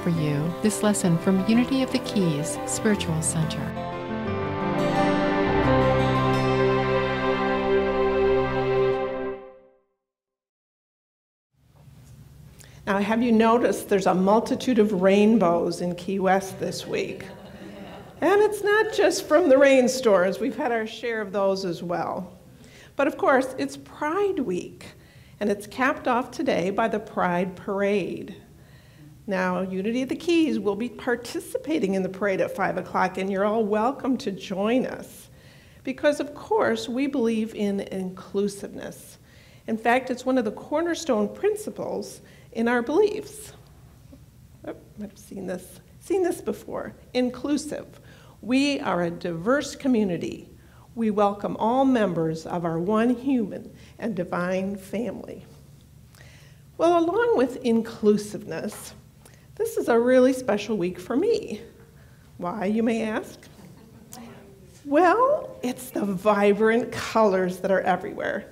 offer you this lesson from Unity of the Keys Spiritual Center. Now, have you noticed there's a multitude of rainbows in Key West this week? And it's not just from the rain stores. We've had our share of those as well. But of course, it's Pride Week, and it's capped off today by the Pride Parade. Now, Unity of the Keys will be participating in the parade at 5 o'clock, and you're all welcome to join us. Because, of course, we believe in inclusiveness. In fact, it's one of the cornerstone principles in our beliefs. Oh, I've seen this before. Inclusive. We are a diverse community. We welcome all members of our one human and divine family. Well, along with inclusiveness, this is a really special week for me. Why, you may ask? Well, it's the vibrant colors that are everywhere.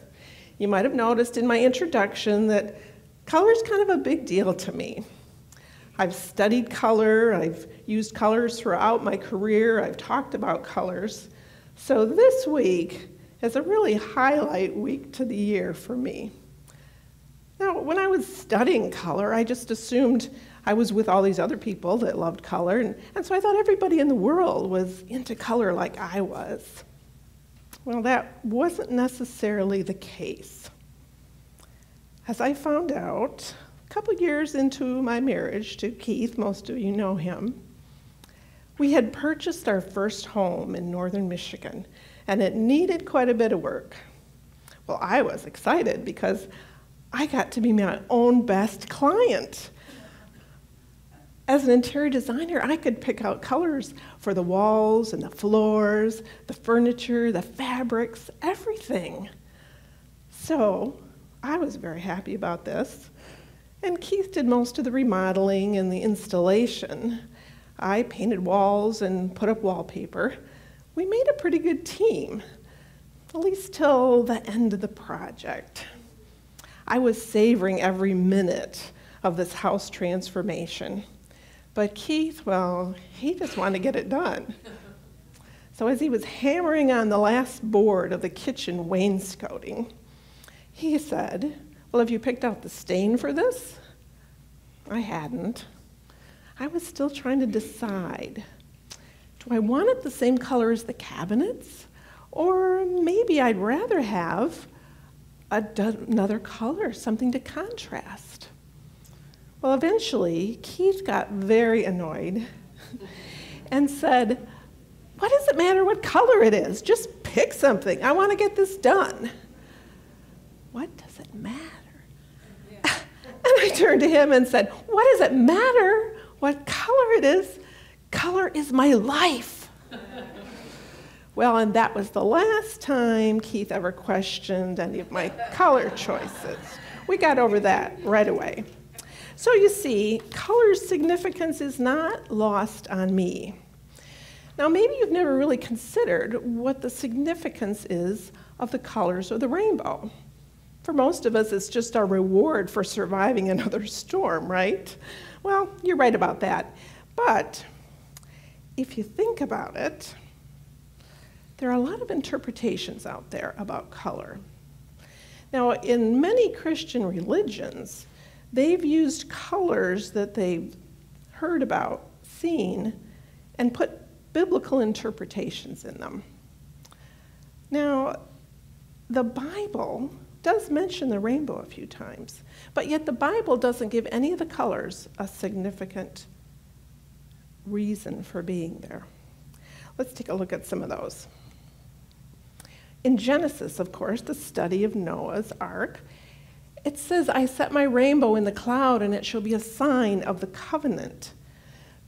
You might have noticed in my introduction that color is kind of a big deal to me. I've studied color, I've used colors throughout my career, I've talked about colors. So this week is a really highlight week to the year for me. Now, when I was studying color, I just assumed I was with all these other people that loved color, and so I thought everybody in the world was into color like I was. Well, that wasn't necessarily the case. As I found out a couple years into my marriage to Keith, most of you know him, we had purchased our first home in northern Michigan, and it needed quite a bit of work. Well, I was excited because I got to be my own best client. As an interior designer, I could pick out colors for the walls and the floors, the furniture, the fabrics, everything. So I was very happy about this, and Keith did most of the remodeling and the installation. I painted walls and put up wallpaper. We made a pretty good team, at least till the end of the project. I was savoring every minute of this house transformation. But Keith, well, he just wanted to get it done. So as he was hammering on the last board of the kitchen wainscoting, he said, "Well, have you picked out the stain for this?" I hadn't. I was still trying to decide. Do I want it the same color as the cabinets? Or maybe I'd rather have another color, something to contrast. Well, eventually, Keith got very annoyed and said, "What does it matter what color it is? Just pick something. I want to get this done." What does it matter? And I turned to him and said, "What does it matter what color it is? Color is my life." Well, and that was the last time Keith ever questioned any of my color choices. We got over that right away. So you see, color's significance is not lost on me. Now, maybe you've never really considered what the significance is of the colors of the rainbow. For most of us, it's just our reward for surviving another storm, right? Well, you're right about that. But if you think about it, there are a lot of interpretations out there about color. Now, in many Christian religions, they've used colors that they've heard about, seen, and put biblical interpretations in them. Now, the Bible does mention the rainbow a few times, but yet the Bible doesn't give any of the colors a significant reason for being there. Let's take a look at some of those. In Genesis, of course, the study of Noah's ark, it says, "I set my rainbow in the cloud, and it shall be a sign of the covenant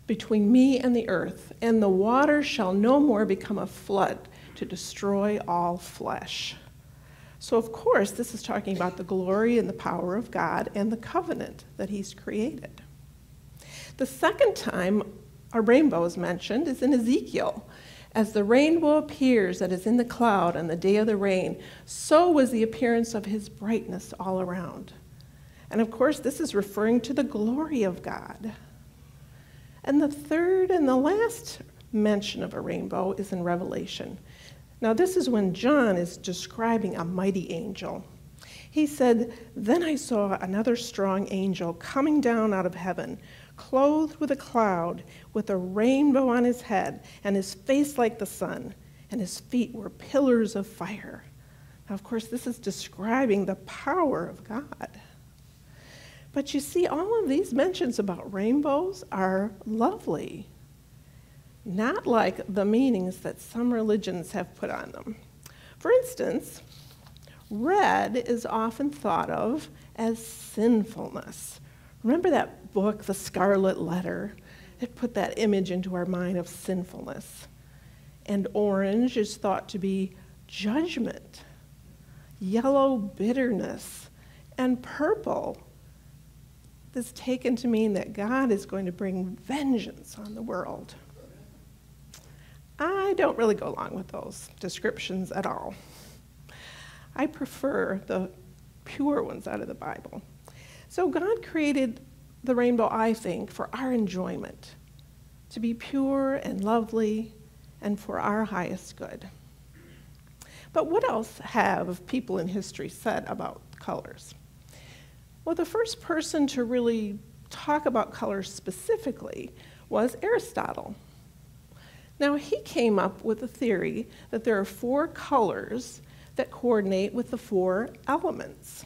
between me and the earth, and the water shall no more become a flood to destroy all flesh." So, of course, this is talking about the glory and the power of God and the covenant that he's created. The second time a rainbow is mentioned is in Ezekiel. "As the rainbow appears that is in the cloud on the day of the rain, so was the appearance of his brightness all around." And of course, this is referring to the glory of God. And the third and the last mention of a rainbow is in Revelation. Now, this is when John is describing a mighty angel. He said, "Then I saw another strong angel coming down out of heaven, clothed with a cloud, with a rainbow on his head, and his face like the sun, and his feet were pillars of fire." Now, of course, this is describing the power of God. But you see, all of these mentions about rainbows are lovely, not like the meanings that some religions have put on them. For instance, red is often thought of as sinfulness. Remember that book, The Scarlet Letter? It put that image into our mind of sinfulness. And orange is thought to be judgment, yellow, bitterness, and purple is taken to mean that God is going to bring vengeance on the world. I don't really go along with those descriptions at all. I prefer the pure ones out of the Bible. So God created the rainbow, I think, for our enjoyment, to be pure and lovely and for our highest good. But what else have people in history said about colors? Well, the first person to really talk about colors specifically was Aristotle. Now, he came up with a theory that there are 4 colors that coordinate with the 4 elements.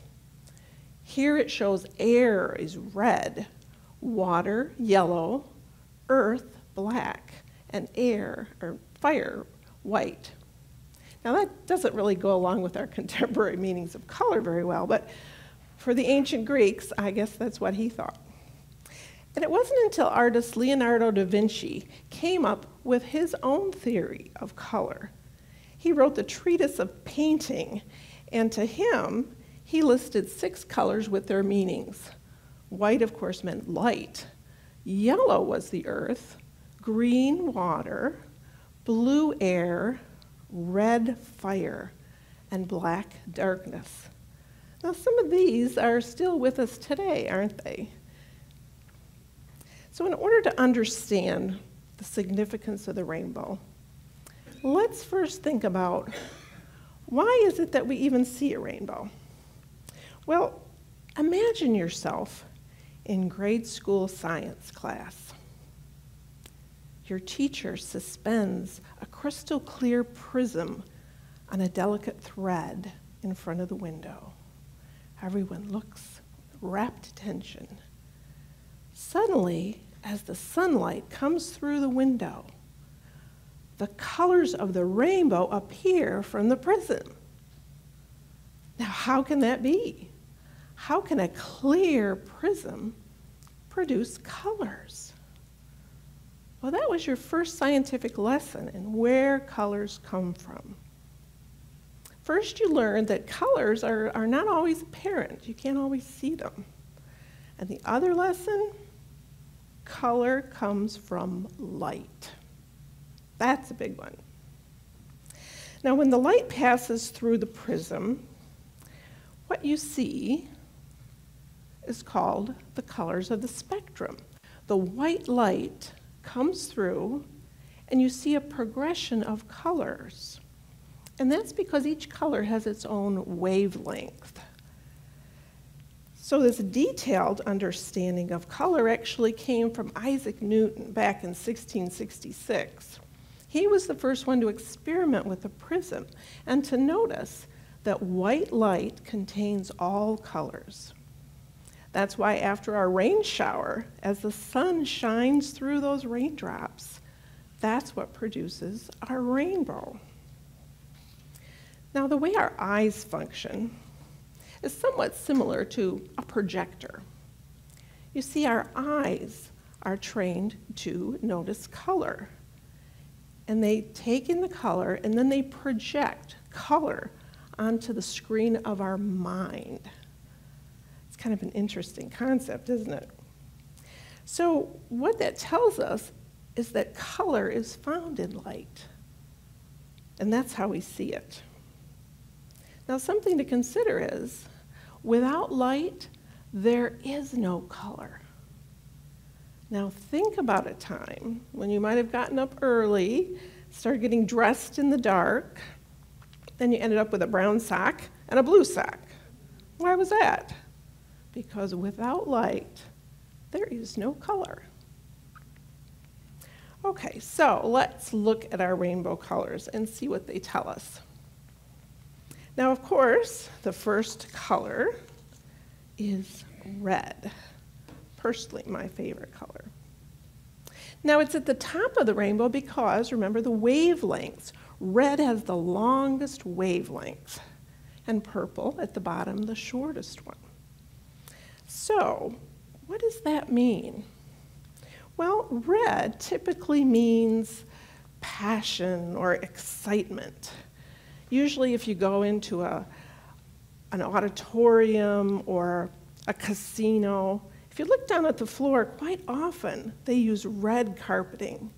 Here it shows air is red, water yellow, earth black, and air or fire white. Now, that doesn't really go along with our contemporary meanings of color very well, but for the ancient Greeks, I guess that's what he thought. And it wasn't until artist Leonardo da Vinci came up with his own theory of color. He wrote the Treatise of Painting, and to him, he listed 6 colors with their meanings. White, of course, meant light. Yellow was the earth, green water, blue air, red fire, and black darkness. Now, some of these are still with us today, aren't they? So in order to understand the significance of the rainbow, let's first think about why is it that we even see a rainbow? Well, imagine yourself in grade school science class. Your teacher suspends a crystal clear prism on a delicate thread in front of the window. Everyone looks with rapt attention. Suddenly, as the sunlight comes through the window, the colors of the rainbow appear from the prism. Now, how can that be? How can a clear prism produce colors? Well, that was your first scientific lesson in where colors come from. First, you learned that colors are not always apparent. You can't always see them. And the other lesson, color comes from light. That's a big one. Now, when the light passes through the prism, what you see is called the colors of the spectrum. The white light comes through, and you see a progression of colors. And that's because each color has its own wavelength. So this detailed understanding of color actually came from Isaac Newton back in 1666. He was the first one to experiment with the prism and to notice that white light contains all colors. That's why after our rain shower, as the sun shines through those raindrops, that's what produces our rainbow. Now, the way our eyes function is somewhat similar to a projector. You see, our eyes are trained to notice color. And they take in the color, and then they project color onto the screen of our mind. It's kind of an interesting concept, isn't it? So what that tells us is that color is found in light. And that's how we see it. Now, something to consider is, without light, there is no color. Now think about a time when you might have gotten up early, started getting dressed in the dark, then you ended up with a brown sock and a blue sock. Why was that? Because without light, there is no color. Okay, so let's look at our rainbow colors and see what they tell us. Now, of course, the first color is red. Personally, my favorite color. Now, it's at the top of the rainbow because, remember, the wavelengths. Red has the longest wavelength, and purple at the bottom, the shortest one. So, what does that mean? Well, red typically means passion or excitement. Usually if you go into an auditorium or a casino, if you look down at the floor, quite often they use red carpeting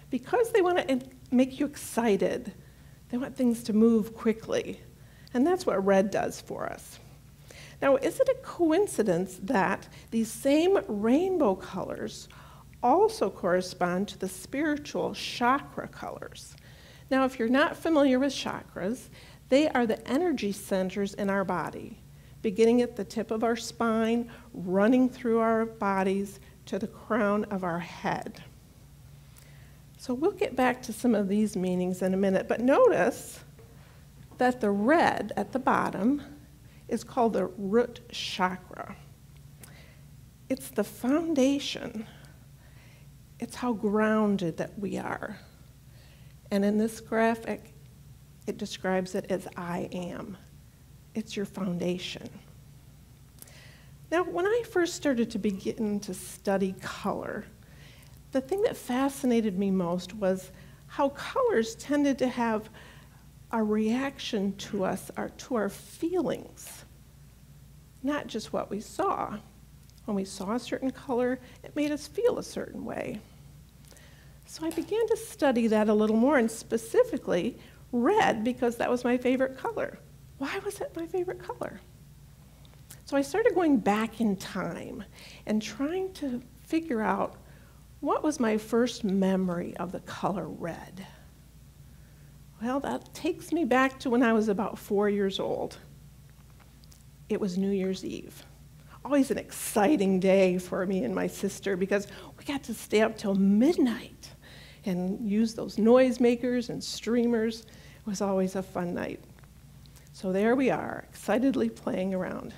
because they want to make you excited. They want things to move quickly, and that's what red does for us. Now, is it a coincidence that these same rainbow colors also correspond to the spiritual chakra colors? Now, if you're not familiar with chakras, they are the energy centers in our body, beginning at the tip of our spine, running through our bodies to the crown of our head. So we'll get back to some of these meanings in a minute, but notice that the red at the bottom is called the root chakra. It's the foundation. It's how grounded that we are. And in this graphic, it describes it as I am. It's your foundation. Now, when I first started to begin to study color, the thing that fascinated me most was how colors tended to have a reaction to us, to our feelings, not just what we saw. When we saw a certain color, it made us feel a certain way. So I began to study that a little more, and specifically red, because that was my favorite color. Why was it my favorite color? So I started going back in time and trying to figure out what was my first memory of the color red. Well, that takes me back to when I was about 4 years old. It was New Year's Eve. Always an exciting day for me and my sister because we got to stay up till midnight and use those noisemakers and streamers. It was always a fun night. So there we are, excitedly playing around.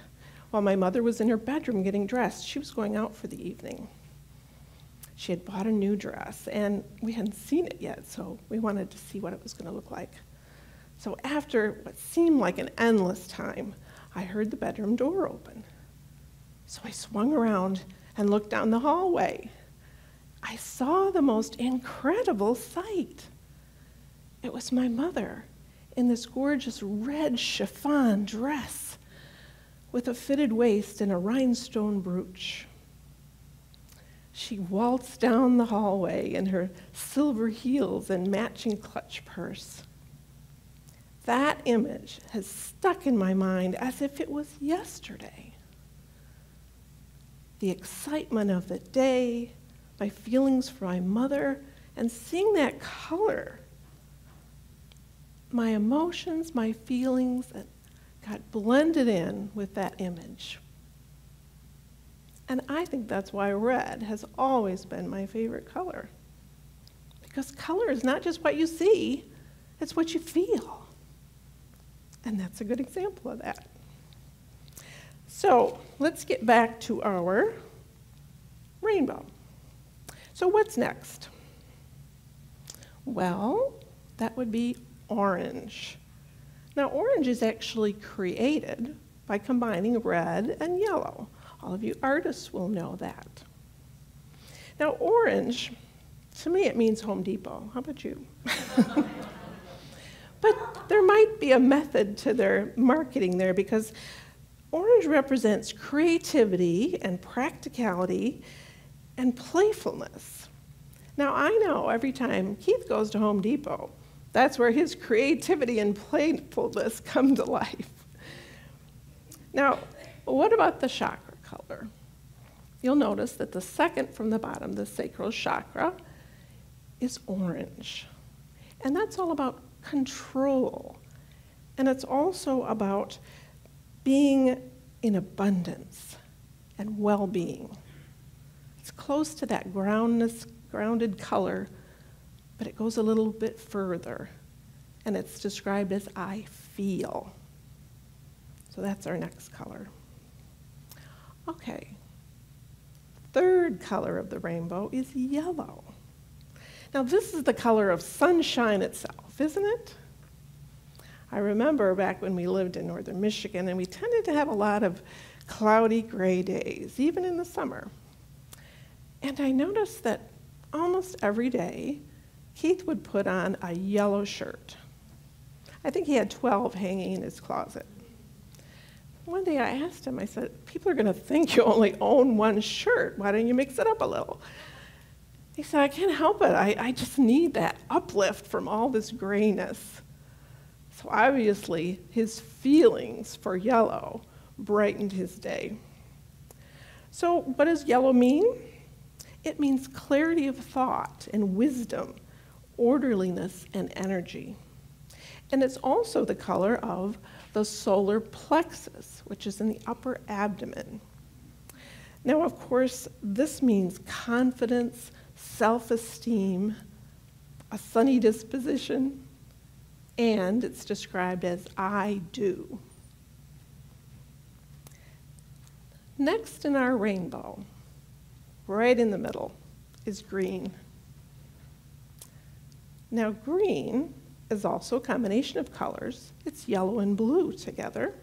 While my mother was in her bedroom getting dressed, she was going out for the evening. She had bought a new dress, and we hadn't seen it yet, so we wanted to see what it was going to look like. So after what seemed like an endless time, I heard the bedroom door open. So I swung around and looked down the hallway. I saw the most incredible sight. It was my mother in this gorgeous red chiffon dress with a fitted waist and a rhinestone brooch. She waltzed down the hallway in her silver heels and matching clutch purse. That image has stuck in my mind as if it was yesterday. The excitement of the day, my feelings for my mother, and seeing that color. My emotions, my feelings got blended in with that image. And I think that's why red has always been my favorite color. Because color is not just what you see, it's what you feel. And that's a good example of that. So let's get back to our rainbow. So what's next? Well, that would be orange. Now, orange is actually created by combining red and yellow. All of you artists will know that. Now, orange, to me, it means Home Depot. How about you? But there might be a method to their marketing there because orange represents creativity and practicality and playfulness. Now, I know every time Keith goes to Home Depot, that's where his creativity and playfulness come to life. Now, what about the chakra color? you'll notice that the second from the bottom, the sacral chakra, is orange. And that's all about control. And it's also about being in abundance and well-being. It's close to that grounded color, but it goes a little bit further. And it's described as I feel. So that's our next color. Okay. Third color of the rainbow is yellow. Now this is the color of sunshine itself, isn't it? I remember back when we lived in northern Michigan, and we tended to have a lot of cloudy gray days, even in the summer. And I noticed that almost every day, Keith would put on a yellow shirt. I think he had 12 hanging in his closet. One day I asked him, I said, people are going to think you only own one shirt. Why don't you mix it up a little? He said, I can't help it. I just need that uplift from all this grayness. So obviously, his feelings for yellow brightened his day. So what does yellow mean? It means clarity of thought and wisdom, orderliness and energy. And it's also the color of the solar plexus, which is in the upper abdomen. Now, of course, this means confidence, self-esteem, a sunny disposition, and it's described as I do. Next in our rainbow, right in the middle, is green. Now, green is also a combination of colors. It's yellow and blue together.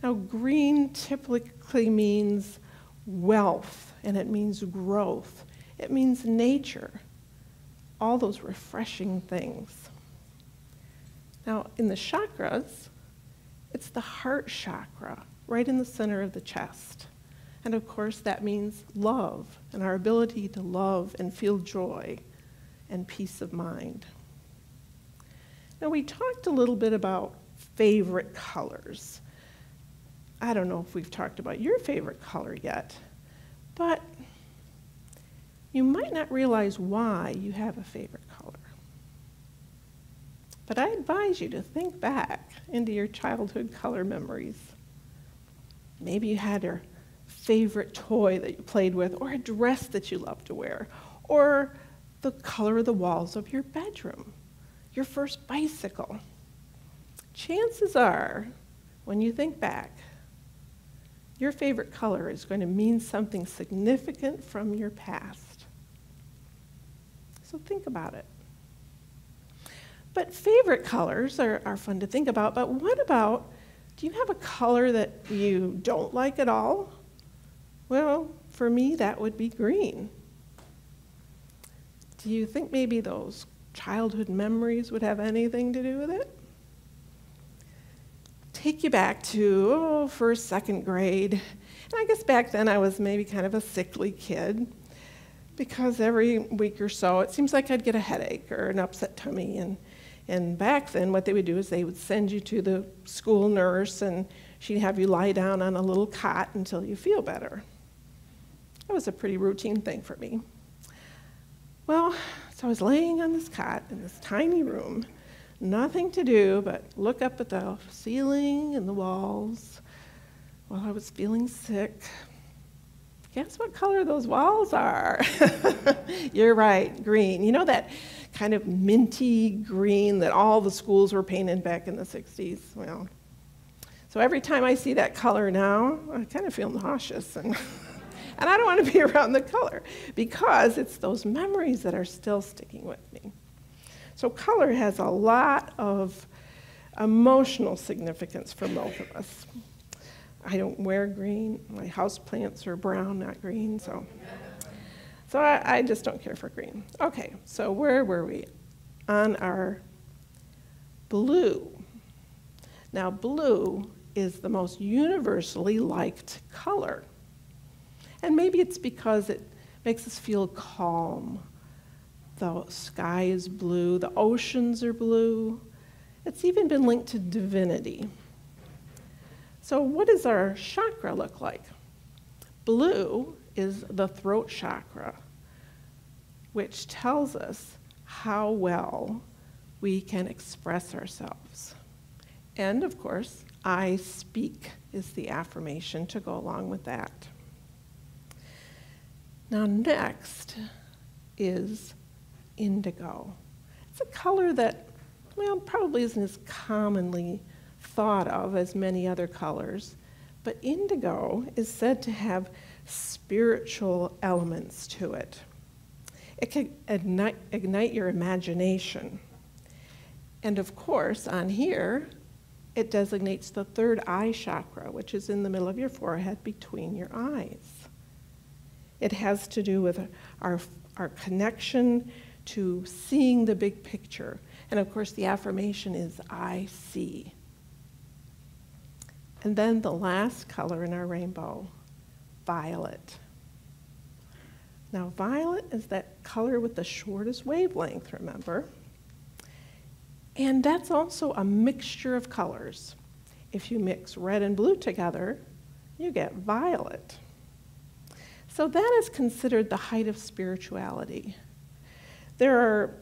Now, green typically means wealth, and it means growth. It means nature, all those refreshing things. Now, in the chakras, it's the heart chakra, right in the center of the chest. And of course, that means love, and our ability to love and feel joy and peace of mind. Now, we talked a little bit about favorite colors. I don't know if we've talked about your favorite color yet, but you might not realize why you have a favorite color. But I advise you to think back into your childhood color memories. Maybe you had your favorite toy that you played with, or a dress that you loved to wear, or the color of the walls of your bedroom, your first bicycle. Chances are, when you think back, your favorite color is going to mean something significant from your past. So think about it. But favorite colors are fun to think about, but what about, do you have a color that you don't like at all? Well, for me, that would be green. Do you think maybe those childhood memories would have anything to do with it? Take you back to, first, second grade. And I guess back then I was maybe kind of a sickly kid, because every week or so it seems like I'd get a headache or an upset tummy. And back then what they would do is they would send you to the school nurse, and she'd have you lie down on a little cot until you feel better. That was a pretty routine thing for me. Well, so I was laying on this cot in this tiny room, nothing to do but look up at the ceiling and the walls while I was feeling sick. Guess what color those walls are? You're right, green. You know that kind of minty green that all the schools were painted back in the 60s? Well, so every time I see that color now, I kind of feel nauseous, and I don't want to be around the color, because it's those memories that are still sticking with me. So color has a lot of emotional significance for both of us. I don't wear green. My houseplants are brown, not green, so I just don't care for green. Okay, so where were we? On our blue. Now, blue is the most universally liked color. And maybe it's because it makes us feel calm. The sky is blue, the oceans are blue. It's even been linked to divinity. So what does our chakra look like? Blue is the throat chakra, which tells us how well we can express ourselves. And of course, I speak is the affirmation to go along with that. Now next is indigo. It's a color that, well, probably isn't as commonly thought of as many other colors, but indigo is said to have spiritual elements to it. It can ignite your imagination. And of course, on here, it designates the third eye chakra, which is in the middle of your forehead between your eyes. It has to do with our connection to seeing the big picture. And of course, the affirmation is, I see. And then the last color in our rainbow, violet. Now, violet is that color with the shortest wavelength, remember? And that's also a mixture of colors. If you mix red and blue together, you get violet. So that is considered the height of spirituality. There are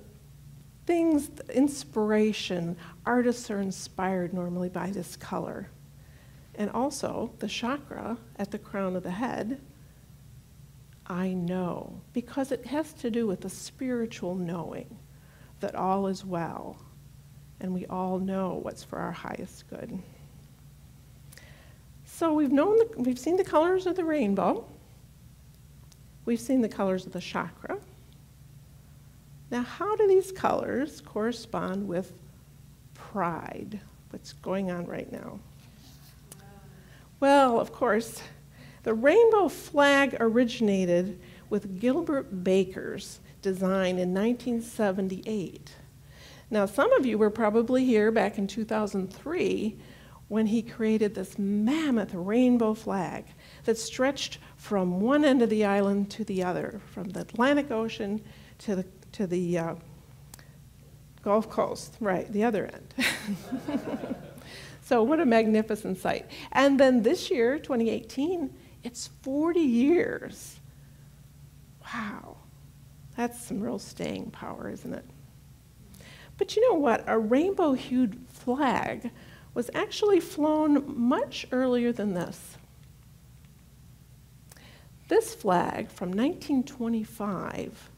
things, inspiration, artists are inspired normally by this color. And also the chakra at the crown of the head, I know, because it has to do with the spiritual knowing that all is well, and we all know what's for our highest good. So we've seen the colors of the rainbow. We've seen the colors of the chakra. Now, how do these colors correspond with pride? What's going on right now? Well, of course, the rainbow flag originated with Gilbert Baker's design in 1978. Now, some of you were probably here back in 2003 when he created this mammoth rainbow flag that stretched from one end of the island to the other, from the Atlantic Ocean to the Gulf Coast, right, the other end. So what a magnificent sight. And then this year, 2018, it's 40 years. Wow, that's some real staying power, isn't it? But you know what? A rainbow-hued flag was actually flown much earlier than this. This flag from 1925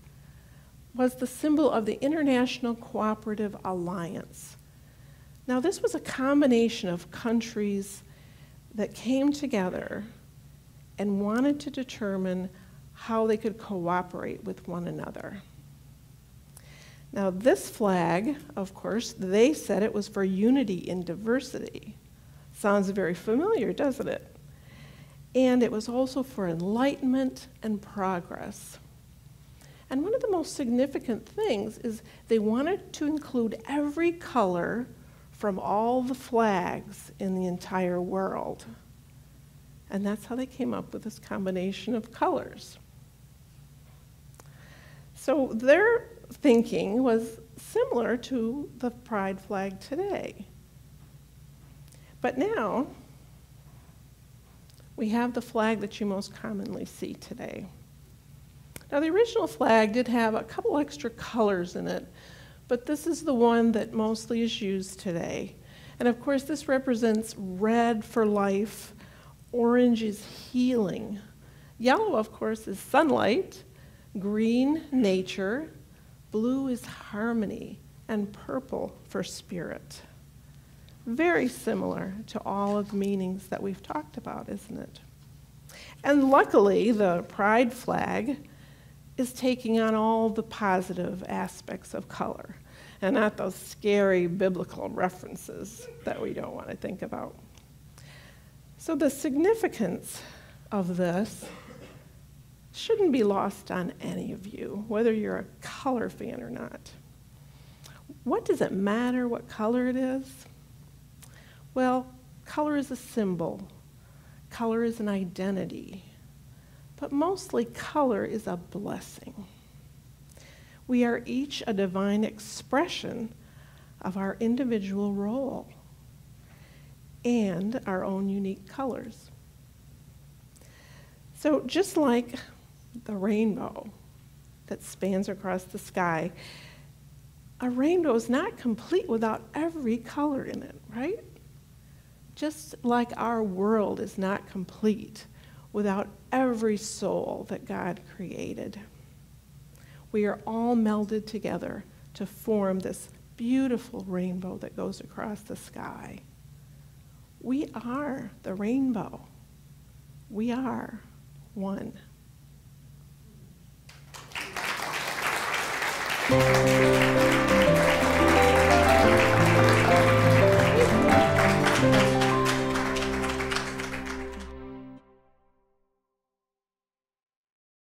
was the symbol of the International Cooperative Alliance. Now, this was a combination of countries that came together and wanted to determine how they could cooperate with one another. Now, this flag, of course, they said it was for unity in diversity. Sounds very familiar, doesn't it? And it was also for enlightenment and progress. And one of the most significant things is they wanted to include every color from all the flags in the entire world. And that's how they came up with this combination of colors. So their thinking was similar to the pride flag today. But now, we have the flag that you most commonly see today. Now, the original flag did have a couple extra colors in it, but this is the one that mostly is used today. And of course, this represents red for life, orange is healing, yellow, of course, is sunlight, green, nature, blue is harmony, and purple for spirit. Very similar to all of the meanings that we've talked about, isn't it? And luckily, the pride flag is taking on all the positive aspects of color, and not those scary biblical references that we don't want to think about. So the significance of this shouldn't be lost on any of you, whether you're a color fan or not. What does it matter what color it is? Well, color is a symbol. Color is an identity. But mostly, color is a blessing. We are each a divine expression of our individual role and our own unique colors. So just like the rainbow that spans across the sky, a rainbow is not complete without every color in it, right? Just like our world is not complete without every soul that God created. We are all melded together to form this beautiful rainbow that goes across the sky. We are the rainbow. We are one.